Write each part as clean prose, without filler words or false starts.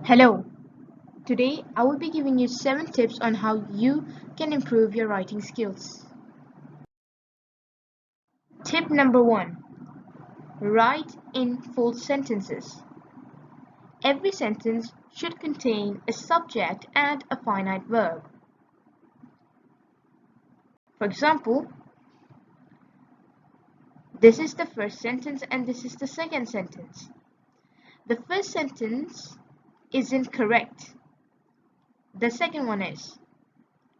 Hello, today I will be giving you 7 tips on how you can improve your writing skills. Tip number 1. Write in full sentences. Every sentence should contain a subject and a finite verb. For example, this is the first sentence and this is the second sentence. The first sentence isn't correct. The second one is.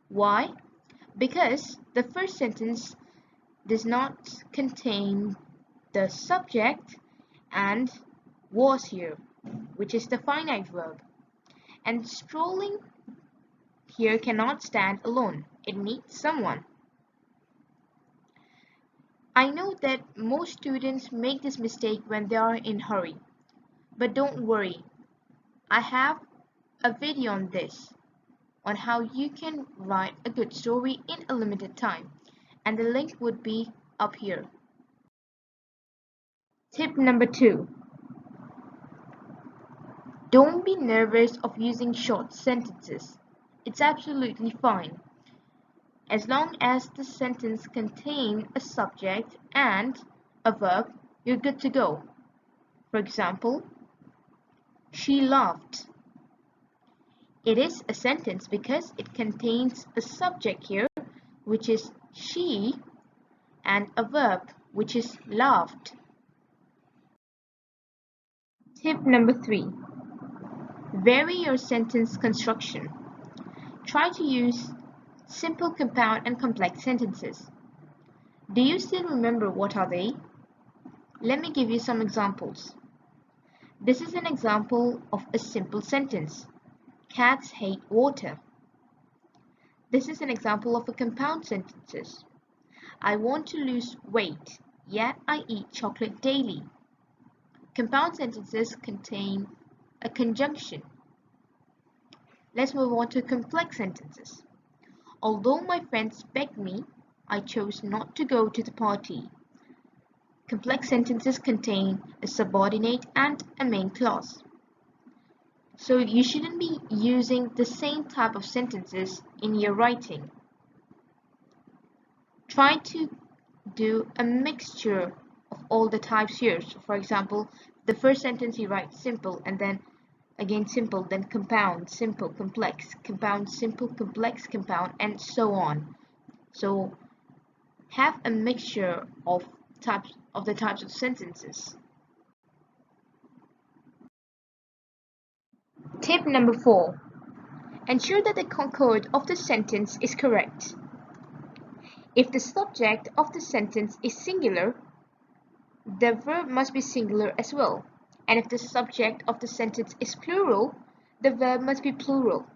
Why? Because the first sentence does not contain the subject and was here, which is the finite verb. And strolling here cannot stand alone. It needs someone. I know that most students make this mistake when they are in a hurry. But don't worry. I have a video on this, on how you can write a good story in a limited time. And the link would be up here. Tip number 2. Don't be nervous of using short sentences. It's absolutely fine. As long as the sentence contains a subject and a verb, you're good to go. For example, she laughed. It is a sentence because it contains a subject here, which is she, and a verb, which is laughed. Tip number 3. Vary your sentence construction. Try to use simple, compound, and complex sentences. Do you still remember what are they? Let me give you some examples. This is an example of a simple sentence. Cats hate water. This is an example of a compound sentence. I want to lose weight, yet I eat chocolate daily. Compound sentences contain a conjunction. Let's move on to complex sentences. Although my friends begged me, I chose not to go to the party. Complex sentences contain a subordinate and a main clause. So you shouldn't be using the same type of sentences in your writing. Try to do a mixture of all the types here. So for example, the first sentence you write simple and then again simple, then compound, simple, complex, compound, simple, complex, compound, and so on. So have a mixture of the types of sentences. Tip number 4. Ensure that the concord of the sentence is correct. If the subject of the sentence is singular, the verb must be singular as well. And if the subject of the sentence is plural, the verb must be plural.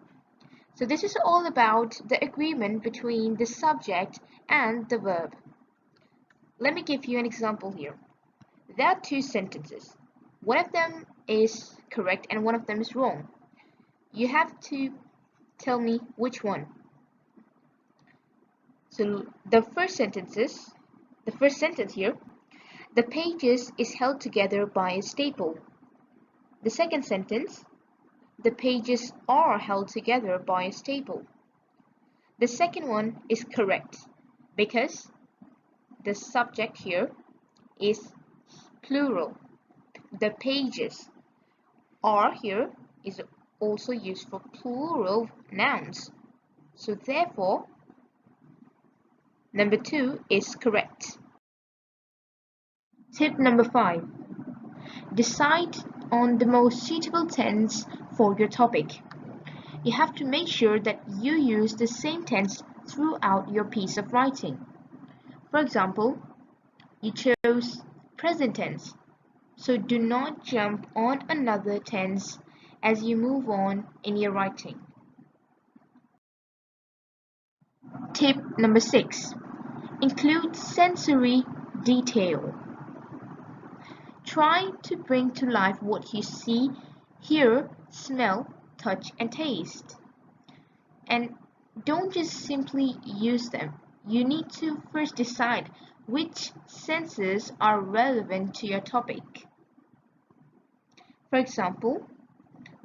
So this is all about the agreement between the subject and the verb. Let me give you an example here. There are 2 sentences. One of them is correct and one of them is wrong. You have to tell me which one. So the first sentence here, the pages is held together by a staple. The second sentence, the pages are held together by a staple. The second one is correct because the subject here is plural. The pages are here is also used for plural nouns. So therefore, number 2 is correct. Tip number 5. Decide on the most suitable tense for your topic. You have to make sure that you use the same tense throughout your piece of writing. For example, you chose present tense, so do not jump on another tense as you move on in your writing. Tip number 6. Include sensory detail. Try to bring to life what you see, hear, smell, touch, and taste. And don't just simply use them. You need to first decide which senses are relevant to your topic. For example,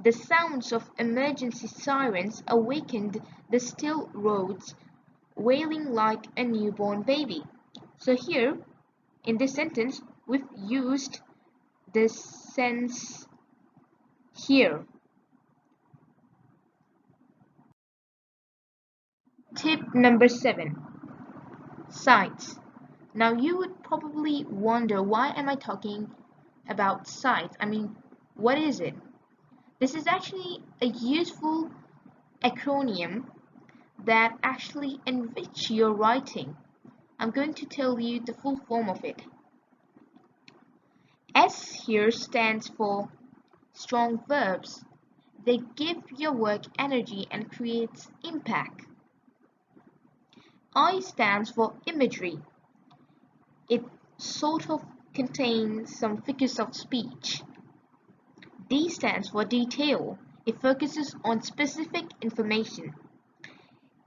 The sounds of emergency sirens awakened the still roads, wailing like a newborn baby. So here, in this sentence, we've used the sense here. Tip number 7. Sights. Now you would probably wonder, why am I talking about sights? I mean, what is it? This is actually a useful acronym that actually enrich your writing. I'm going to tell you the full form of it. S here stands for strong verbs. They give your work energy and creates impact. I stands for imagery. It sort of contains some figures of speech. D stands for detail. It focuses on specific information.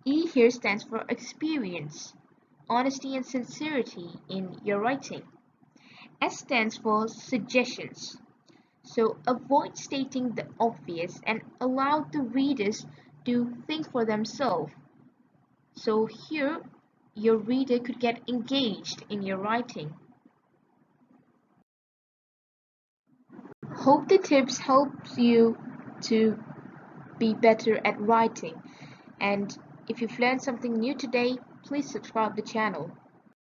E here stands for experience, honesty and sincerity in your writing. S stands for suggestions. So avoid stating the obvious and allow the readers to think for themselves. So here, your reader could get engaged in your writing. Hope the tips helps you to be better at writing. And if you've learned something new today, please subscribe the channel.